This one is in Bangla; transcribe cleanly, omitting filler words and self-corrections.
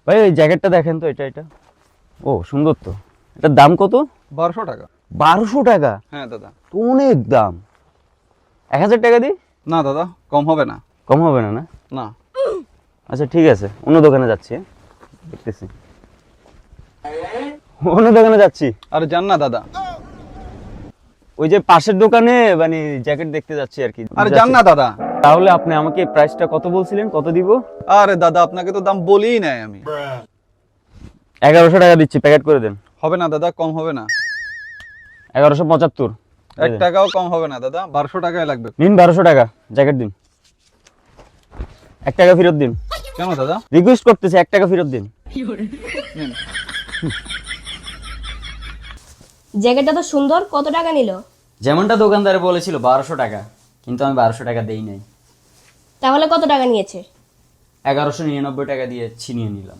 ভাই ওই জ্যাকেটটা দেখেন তো, এটা ও সুন্দর তো। এটার দাম কত? 1200 টাকা। 1200 টাকা? হ্যাঁ দাদা। তো অনেক দাম। 1000 টাকা দিই? না দাদা, কম হবে না। কম হবে না? না না। আচ্ছা ঠিক আছে, অন্য দোকানে যাচ্ছি। দেখতেছি, অন্য দোকানে যাচ্ছি। আরে যান না দাদা। ওই যে পাশের দোকানে মানে জ্যাকেট দেখতে যাচ্ছি আর কি। আরে যান না দাদা। তাহলে আপনি আমাকে প্রাইসটা কত বলছিলেন, কত দিব? আরে দাদা, আপনাকে তো দাম বলেই নাই আমি। 1100 টাকা দিচ্ছি, প্যাকেট করে দেন। হবে না দাদা, কম হবে না। 1175। 1 টাকাও কম হবে না দাদা, 1200 টাকায় লাগবে। নিন 1200 টাকা, জ্যাকেট দিন। 1 টাকা ফেরত দিন। কেন দাদা? রিকোয়েস্ট করতেছি, 1 টাকা ফেরত দিন। নিন। জ্যাকেটটা তো সুন্দর, কত টাকা নিল? যেমনটা দোকানদারে বলেছিল 1200 টাকা, কিন্তু আমি 1200 টাকা দেই নাই। তাহলে কত টাকা নিয়েছে? 1199 টাকা দিয়ে ছিনিয়ে নিলাম।